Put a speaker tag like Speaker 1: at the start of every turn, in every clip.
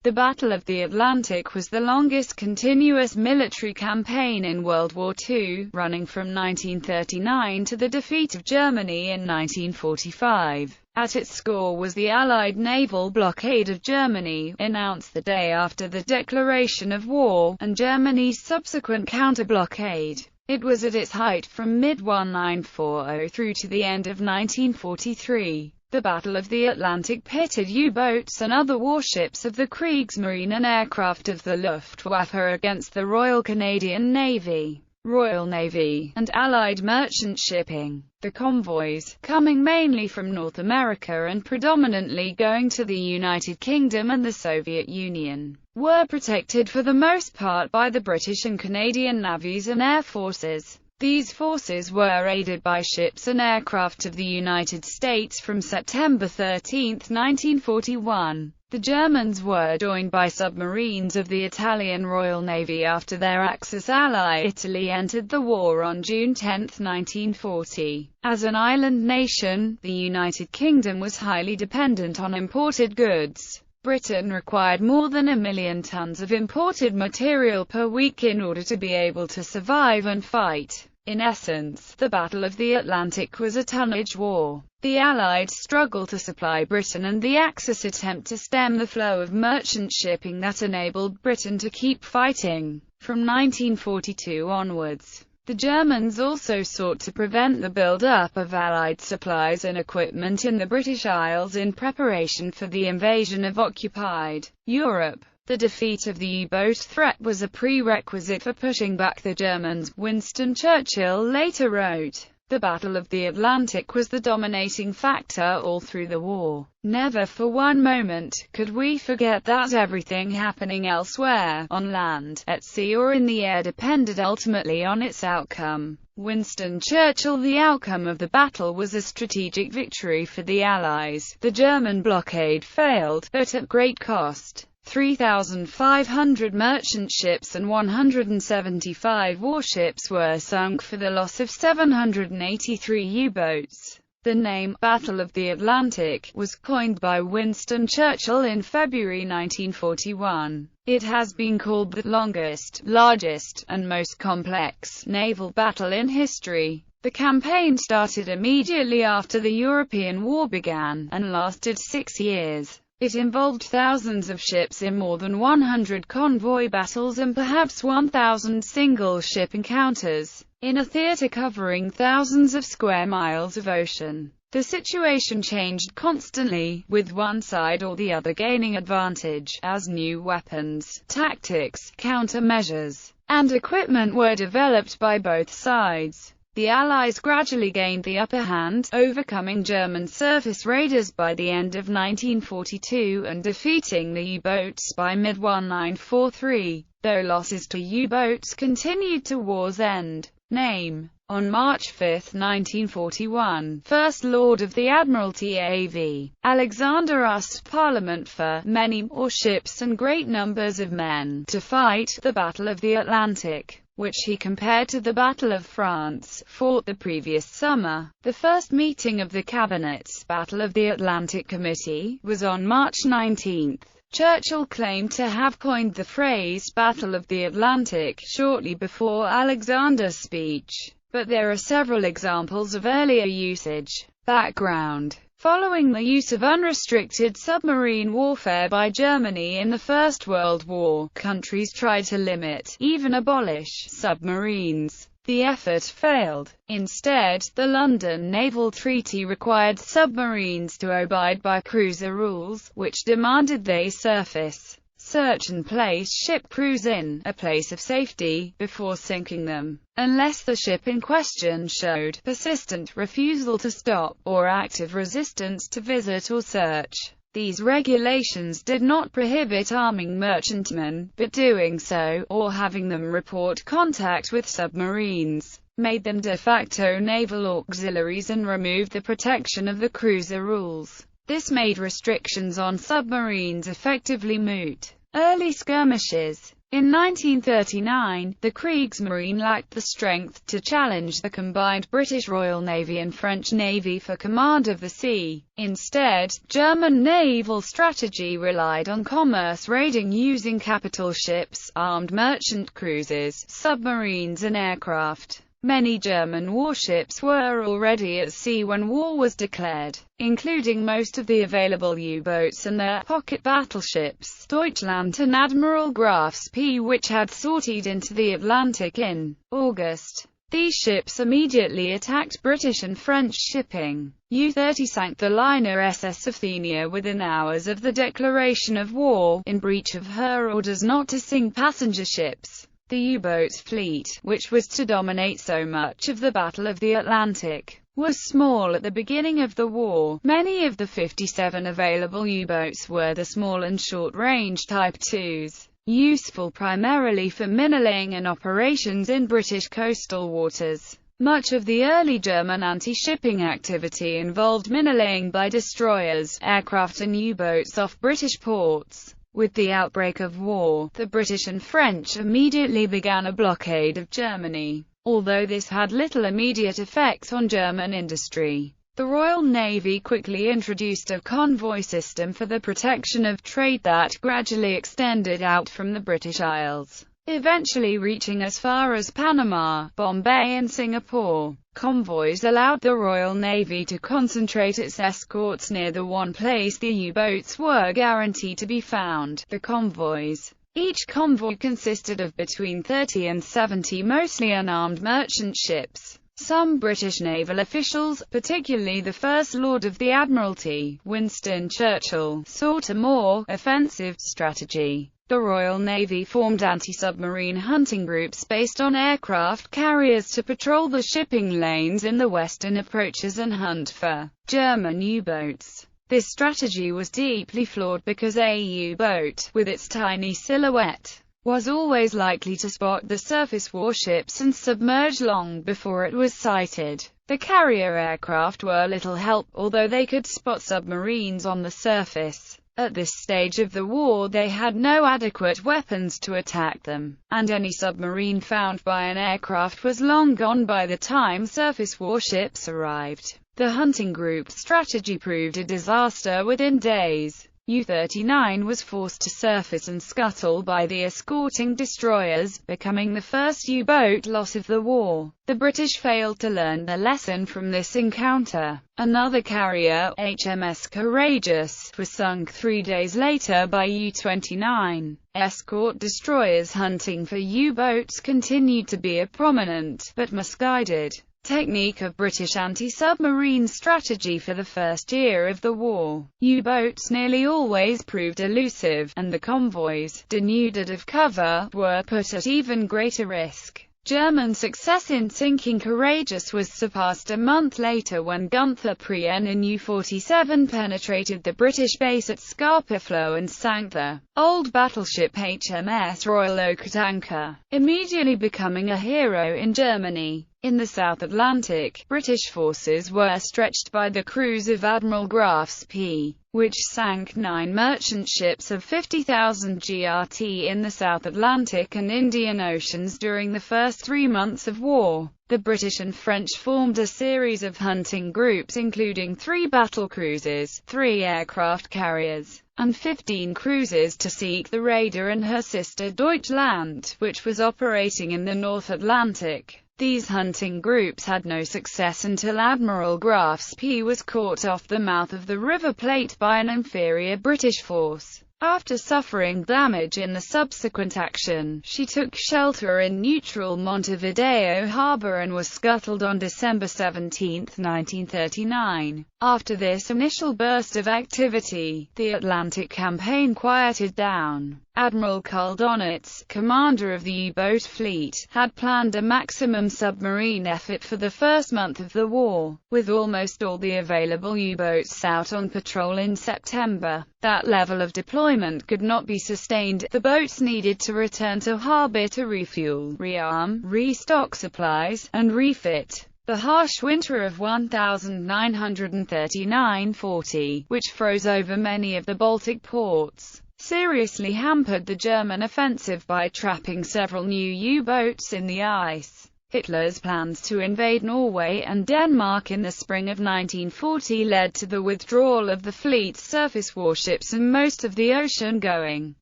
Speaker 1: The Battle of the Atlantic was the longest continuous military campaign in World War II, running from 1939 to the defeat of Germany in 1945. At its core was the Allied naval blockade of Germany, announced the day after the declaration of war, and Germany's subsequent counter-blockade. It was at its height from mid-1940 through to the end of 1943. The Battle of the Atlantic pitted U-boats and other warships of the Kriegsmarine and aircraft of the Luftwaffe against the Royal Canadian Navy, Royal Navy, and Allied merchant shipping. The convoys, coming mainly from North America and predominantly going to the United Kingdom and the Soviet Union, were protected for the most part by the British and Canadian navies and air forces. These forces were aided by ships and aircraft of the United States from September 13, 1941. The Germans were joined by submarines of the Italian Royal Navy after their Axis ally Italy entered the war on June 10, 1940. As an island nation, the United Kingdom was highly dependent on imported goods. Britain required more than 1 million tons of imported material per week in order to be able to survive and fight. In essence, the Battle of the Atlantic was a tonnage war. The Allied struggle to supply Britain and the Axis attempt to stem the flow of merchant shipping that enabled Britain to keep fighting. From 1942 onwards, the Germans also sought to prevent the build-up of Allied supplies and equipment in the British Isles in preparation for the invasion of occupied Europe. The defeat of the U-boat threat was a prerequisite for pushing back the Germans. Winston Churchill later wrote, "The Battle of the Atlantic was the dominating factor all through the war. Never for one moment could we forget that everything happening elsewhere, on land, at sea or in the air depended ultimately on its outcome." Winston Churchill. The outcome of the battle was a strategic victory for the Allies. The German blockade failed, but at great cost. 3,500 merchant ships and 175 warships were sunk for the loss of 783 U-boats. The name, Battle of the Atlantic, was coined by Winston Churchill in February 1941. It has been called the longest, largest, and most complex naval battle in history. The campaign started immediately after the European War began, and lasted 6 years. It involved thousands of ships in more than 100 convoy battles and perhaps 1,000 single-ship encounters, in a theater covering thousands of square miles of ocean. The situation changed constantly, with one side or the other gaining advantage, as new weapons, tactics, countermeasures, and equipment were developed by both sides. The Allies gradually gained the upper hand, overcoming German surface raiders by the end of 1942 and defeating the U-boats by mid-1943, though losses to U-boats continued to war's end. Name. On March 5, 1941, First Lord of the Admiralty A.V. Alexander asked Parliament for many more ships and great numbers of men to fight the Battle of the Atlantic, which he compared to the Battle of France, fought the previous summer. The first meeting of the Cabinet's Battle of the Atlantic Committee was on March 19. Churchill claimed to have coined the phrase Battle of the Atlantic shortly before Alexander's speech, but there are several examples of earlier usage. Background. Following the use of unrestricted submarine warfare by Germany in the First World War, countries tried to limit, even abolish, submarines. The effort failed. Instead, the London Naval Treaty required submarines to abide by cruiser rules, which demanded they surface, search and place ship crews in a place of safety before sinking them, unless the ship in question showed persistent refusal to stop, or active resistance to visit or search. These regulations did not prohibit arming merchantmen, but doing so, or having them report contact with submarines, made them de facto naval auxiliaries and removed the protection of the cruiser rules. This made restrictions on submarines effectively moot. Early skirmishes. In 1939, the Kriegsmarine lacked the strength to challenge the combined British Royal Navy and French Navy for command of the sea. Instead, German naval strategy relied on commerce raiding using capital ships, armed merchant cruisers, submarines and aircraft. Many German warships were already at sea when war was declared, including most of the available U-boats and their pocket battleships, Deutschland and Admiral Graf's P, which had sortied into the Atlantic in August. These ships immediately attacked British and French shipping. U-30 sank the liner SS Athenia within hours of the declaration of war, in breach of her orders not to sink passenger ships. The U-boat fleet, which was to dominate so much of the Battle of the Atlantic, was small at the beginning of the war. Many of the 57 available U-boats were the small and short-range Type 2s, useful primarily for minelaying and operations in British coastal waters. Much of the early German anti-shipping activity involved minelaying by destroyers, aircraft and U-boats off British ports. With the outbreak of war, the British and French immediately began a blockade of Germany. Although this had little immediate effect on German industry, the Royal Navy quickly introduced a convoy system for the protection of trade that gradually extended out from the British Isles, eventually reaching as far as Panama, Bombay and Singapore. Convoys allowed the Royal Navy to concentrate its escorts near the one place the U-boats were guaranteed to be found, the convoys. Each convoy consisted of between 30 and 70 mostly unarmed merchant ships. Some British naval officials, particularly the First Lord of the Admiralty, Winston Churchill, sought a more offensive strategy. The Royal Navy formed anti-submarine hunting groups based on aircraft carriers to patrol the shipping lanes in the western approaches and hunt for German U-boats. This strategy was deeply flawed because a U-boat, with its tiny silhouette, was always likely to spot the surface warships and submerge long before it was sighted. The carrier aircraft were little help, although they could spot submarines on the surface. At this stage of the war they had no adequate weapons to attack them, and any submarine found by an aircraft was long gone by the time surface warships arrived. The hunting group strategy proved a disaster within days. U-39 was forced to surface and scuttle by the escorting destroyers, becoming the first U-boat loss of the war. The British failed to learn their lesson from this encounter. Another carrier, HMS Courageous, was sunk 3 days later by U-29. Escort destroyers hunting for U-boats continued to be a prominent, but misguided, technique of British anti-submarine strategy for the first year of the war. U-boats nearly always proved elusive, and the convoys, denuded of cover, were put at even greater risk. German success in sinking Courageous was surpassed a month later when Gunther Prien in U-47 penetrated the British base at Scapa Flow and sank the old battleship HMS Royal Oak at anchor, immediately becoming a hero in Germany. In the South Atlantic, British forces were stretched by the cruise of Admiral Graf's P, which sank 9 merchant ships of 50,000 GRT in the South Atlantic and Indian Oceans during the first 3 months of war. The British and French formed a series of hunting groups including 3 battle cruisers, 3 aircraft carriers, and 15 cruisers to seek the raider and her sister Deutschland, which was operating in the North Atlantic. These hunting groups had no success until Admiral Graf's P was caught off the mouth of the River Plate by an inferior British force. After suffering damage in the subsequent action, she took shelter in neutral Montevideo harbor and was scuttled on December 17, 1939. After this initial burst of activity, the Atlantic campaign quieted down. Admiral Karl Donitz, commander of the U-boat fleet, had planned a maximum submarine effort for the first month of the war, with almost all the available U-boats out on patrol in September. That level of deployment could not be sustained. The boats needed to return to harbor to refuel, rearm, restock supplies, and refit. The harsh winter of 1939–40, which froze over many of the Baltic ports, seriously hampered the German offensive by trapping several new U-boats in the ice. Hitler's plans to invade Norway and Denmark in the spring of 1940 led to the withdrawal of the fleet's surface warships and most of the ocean-going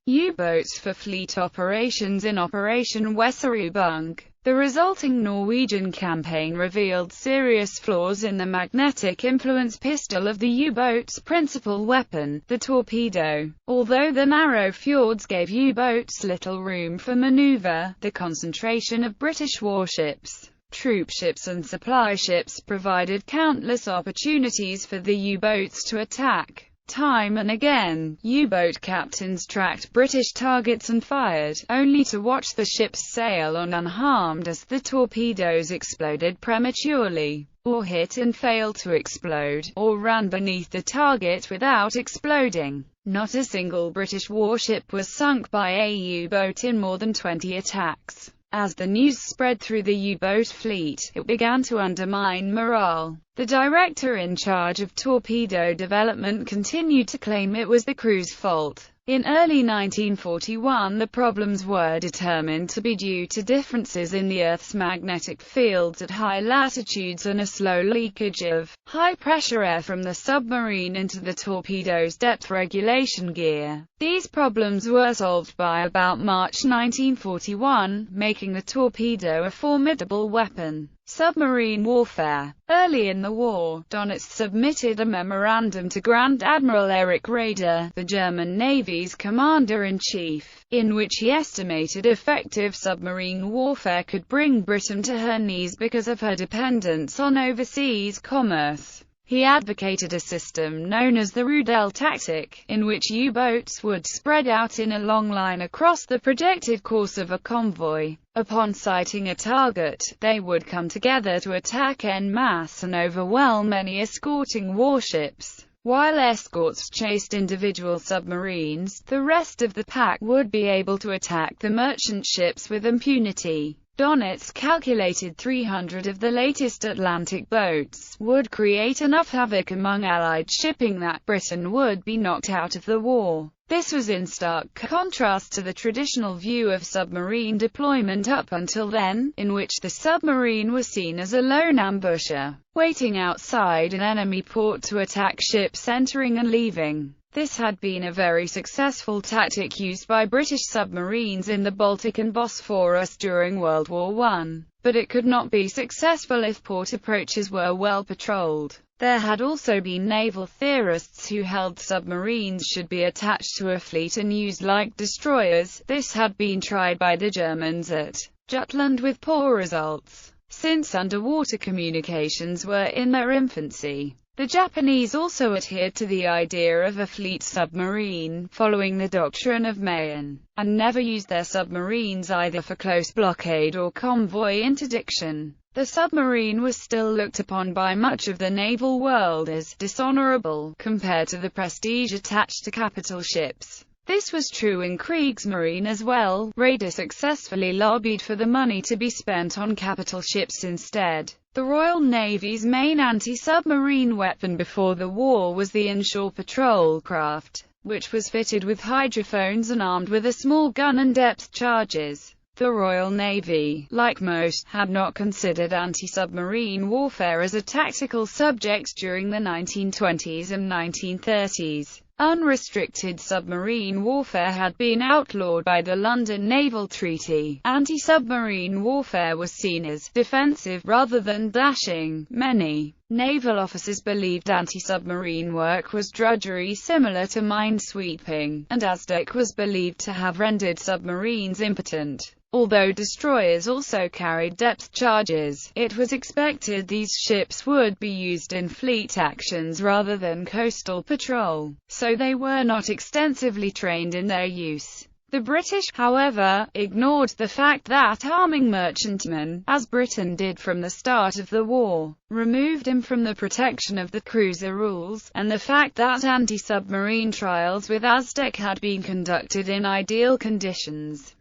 Speaker 1: U-boats for fleet operations in Operation Weserübung. The resulting Norwegian campaign revealed serious flaws in the magnetic influence pistol of the U-boat's principal weapon, the torpedo. Although the narrow fjords gave U-boats little room for maneuver, the concentration of British warships, troopships and supply ships provided countless opportunities for the U-boats to attack. Time and again, U-boat captains tracked British targets and fired, only to watch the ships sail on unharmed as the torpedoes exploded prematurely, or hit and failed to explode, or ran beneath the target without exploding. Not a single British warship was sunk by a U-boat in more than 20 attacks. As the news spread through the U-boat fleet, it began to undermine morale. The director in charge of torpedo development continued to claim it was the crew's fault. In early 1941, the problems were determined to be due to differences in the Earth's magnetic fields at high latitudes and a slow leakage of high-pressure air from the submarine into the torpedo's depth regulation gear. These problems were solved by about March 1941, making the torpedo a formidable weapon. Submarine warfare. Early in the war, Donitz submitted a memorandum to Grand Admiral Erich Raeder, the German Navy's commander-in-chief, in which he estimated effective submarine warfare could bring Britain to her knees because of her dependence on overseas commerce. He advocated a system known as the Rudel tactic, in which U-boats would spread out in a long line across the projected course of a convoy. Upon sighting a target, they would come together to attack en masse and overwhelm any escorting warships. While escorts chased individual submarines, the rest of the pack would be able to attack the merchant ships with impunity. Donitz calculated 300 of the latest Atlantic boats would create enough havoc among Allied shipping that Britain would be knocked out of the war. This was in stark contrast to the traditional view of submarine deployment up until then, in which the submarine was seen as a lone ambusher, waiting outside an enemy port to attack ships entering and leaving. This had been a very successful tactic used by British submarines in the Baltic and Bosphorus during World War I, but it could not be successful if port approaches were well patrolled. There had also been naval theorists who held submarines should be attached to a fleet and used like destroyers. This had been tried by the Germans at Jutland with poor results, since underwater communications were in their infancy. The Japanese also adhered to the idea of a fleet submarine, following the doctrine of Mayen, and never used their submarines either for close blockade or convoy interdiction. The submarine was still looked upon by much of the naval world as dishonorable, compared to the prestige attached to capital ships. This was true in Kriegsmarine as well. Raeder successfully lobbied for the money to be spent on capital ships instead. The Royal Navy's main anti-submarine weapon before the war was the inshore patrol craft, which was fitted with hydrophones and armed with a small gun and depth charges. The Royal Navy, like most, had not considered anti-submarine warfare as a tactical subject during the 1920s and 1930s. Unrestricted submarine warfare had been outlawed by the London Naval Treaty. Anti-submarine warfare was seen as defensive rather than dashing. Many naval officers believed anti-submarine work was drudgery similar to minesweeping, and Aztec was believed to have rendered submarines impotent. Although destroyers also carried depth charges, it was expected these ships would be used in fleet actions rather than coastal patrol, so they were not extensively trained in their use. The British, however, ignored the fact that arming merchantmen, as Britain did from the start of the war, removed him from the protection of the cruiser rules, and the fact that anti-submarine trials with Aztec had been conducted in ideal conditions.